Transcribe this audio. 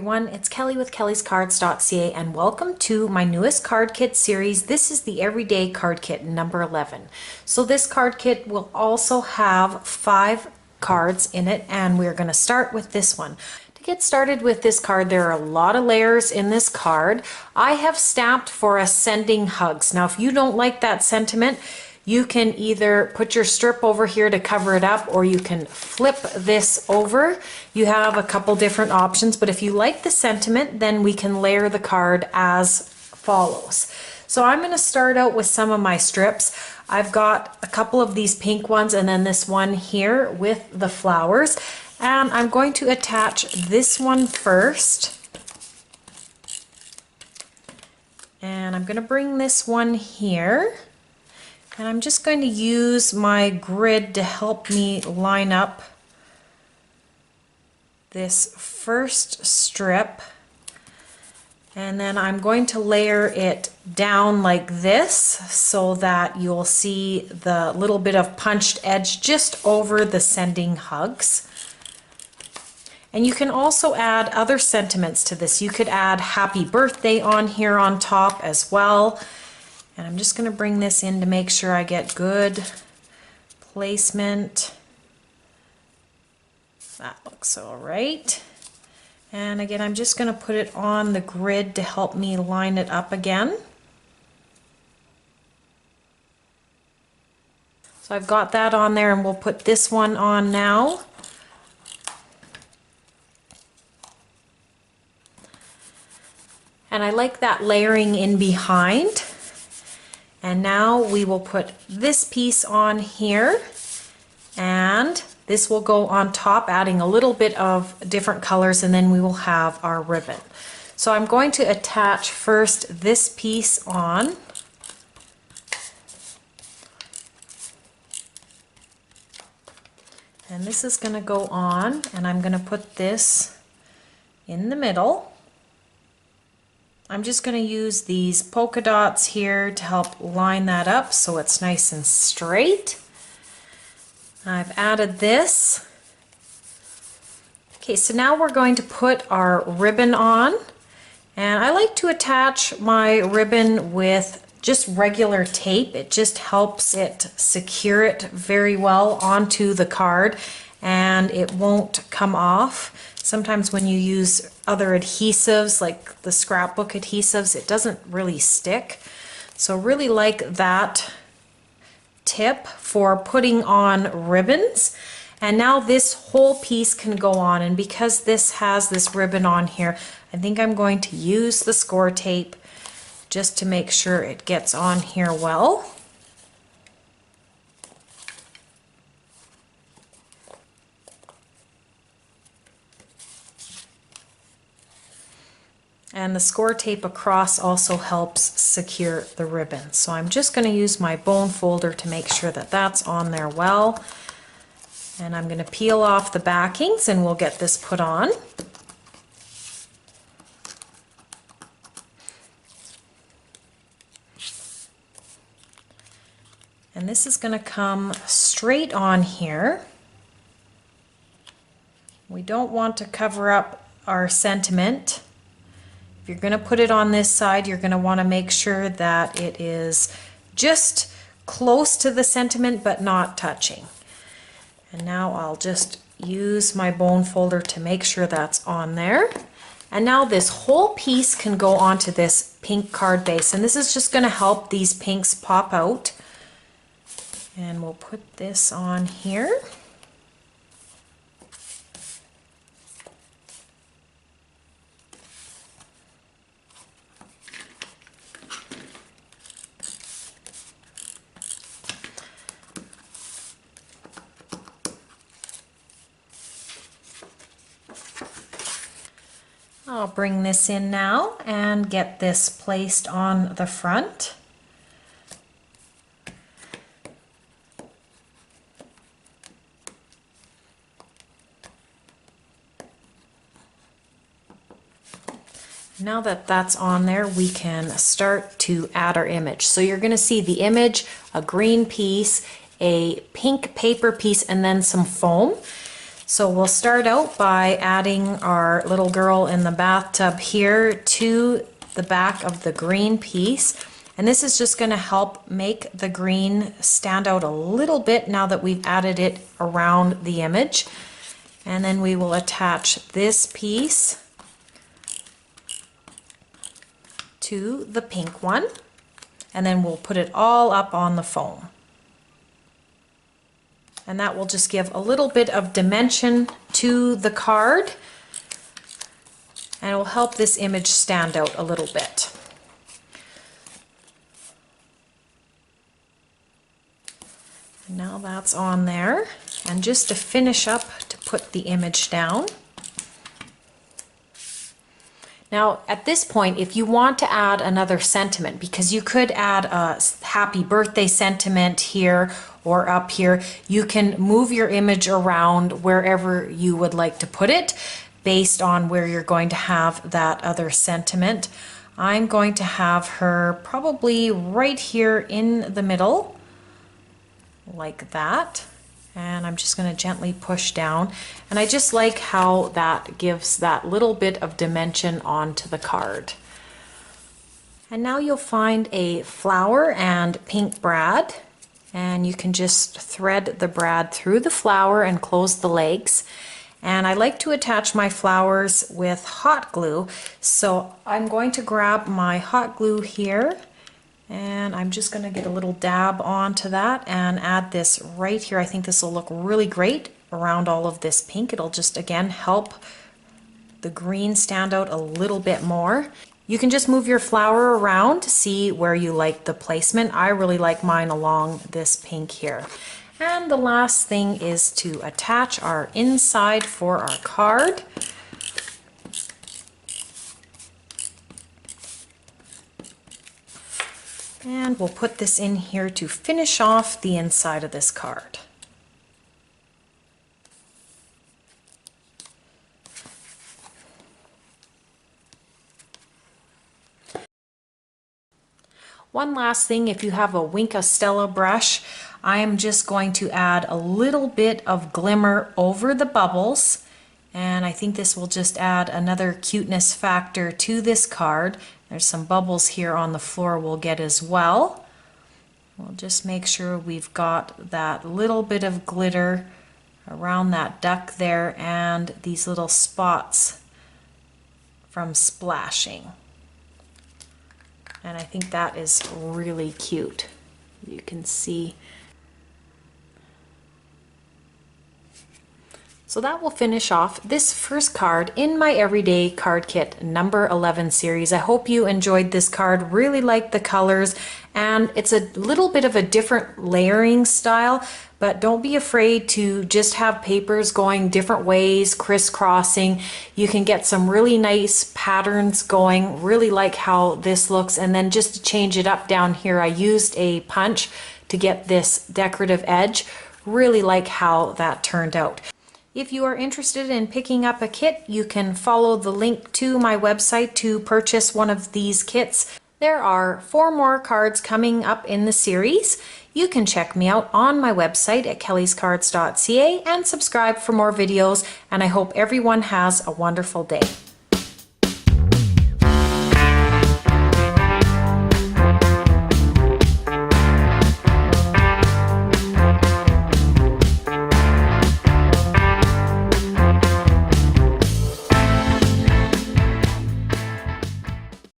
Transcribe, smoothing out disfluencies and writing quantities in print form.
everyone, it's Kelly with kellyscards.ca and welcome to my newest card kit series. This is the Everyday Card Kit number 11. So this card kit will also have 5 cards in it, and we're going to start with this one. To get started with this card, there are a lot of layers in this card. I have stamped for us sending hugs. Now if you don't like that sentiment, you can either put your strip over here to cover it up, or you can flip this over. You have a couple different options, but if you like the sentiment, then we can layer the card as follows. So I'm going to start out with some of my strips. I've got a couple of these pink ones and then this one here with the flowers. And I'm going to attach this one first. And I'm going to bring this one here. And I'm just going to use my grid to help me line up this first strip. And then I'm going to layer it down like this so that you'll see the little bit of punched edge just over the sending hugs. And you can also add other sentiments to this. You could add happy birthday on here on top as well. And I'm just going to bring this in to make sure I get good placement. That looks all right. And again, I'm just going to put it on the grid to help me line it up again. So I've got that on there, and we'll put this one on now. And I like that layering in behind. And now we will put this piece on here, and this will go on top, adding a little bit of different colors, and then we will have our ribbon. So I'm going to attach first this piece on. And this is going to go on, and I'm going to put this in the middle. I'm just going to use these polka dots here to help line that up so it's nice and straight. I've added this. Okay, so now we're going to put our ribbon on, and I like to attach my ribbon with just regular tape. It just helps it secure it very well onto the card, and it won't come off. Sometimes when you use other adhesives like the scrapbook adhesives, it doesn't really stick. So really like that tip for putting on ribbons. And now this whole piece can go on, and because this has this ribbon on here, I think I'm going to use the score tape just to make sure it gets on here well. And the score tape across also helps secure the ribbon. So I'm just going to use my bone folder to make sure that that's on there well. And I'm going to peel off the backings and we'll get this put on. And this is going to come straight on here. We don't want to cover up our sentiment. If you're going to put it on this side, you're going to want to make sure that it is just close to the sentiment but not touching. And now I'll just use my bone folder to make sure that's on there. And now this whole piece can go onto this pink card base, and this is just going to help these pinks pop out. And we'll put this on here. I'll bring this in now and get this placed on the front. Now that that's on there, we can start to add our image. So you're going to see the image, a green piece, a pink paper piece, and then some foam. So we'll start out by adding our little girl in the bathtub here to the back of the green piece. And this is just going to help make the green stand out a little bit now that we've added it around the image. And then we will attach this piece to the pink one, and then we'll put it all up on the foam. And that will just give a little bit of dimension to the card, and it will help this image stand out a little bit. And now that's on there, and just to finish up, to put the image down. Now at this point, if you want to add another sentiment, because you could add a happy birthday sentiment here or up here, you can move your image around wherever you would like to put it based on where you're going to have that other sentiment. I'm going to have her probably right here in the middle, like that. And I'm just going to gently push down. And I just like how that gives that little bit of dimension onto the card. And now you'll find a flower and pink brad, and you can just thread the brad through the flower and close the legs. And I like to attach my flowers with hot glue, so I'm going to grab my hot glue here, and I'm just going to get a little dab onto that and add this right here. I think this will look really great around all of this pink. It'll just again help the green stand out a little bit more. You can just move your flower around to see where you like the placement. I really like mine along this pink here. And the last thing is to attach our inside for our card. And we'll put this in here to finish off the inside of this card. One last thing, if you have a Wink of Stella brush, I am just going to add a little bit of glimmer over the bubbles, and I think this will just add another cuteness factor to this card. There's some bubbles here on the floor we'll get as well. We'll just make sure we've got that little bit of glitter around that duck there and these little spots from splashing. And I think that is really cute. You can see. So that will finish off this first card in my Everyday Card Kit number 11 series. I hope you enjoyed this card, really liked the colors, and it's a little bit of a different layering style, but don't be afraid to just have papers going different ways, crisscrossing. You can get some really nice patterns going. Really like how this looks. And then just to change it up down here, I used a punch to get this decorative edge. Really like how that turned out. If you are interested in picking up a kit, you can follow the link to my website to purchase one of these kits. There are 4 more cards coming up in the series. You can check me out on my website at kellyscards.ca and subscribe for more videos, and I hope everyone has a wonderful day.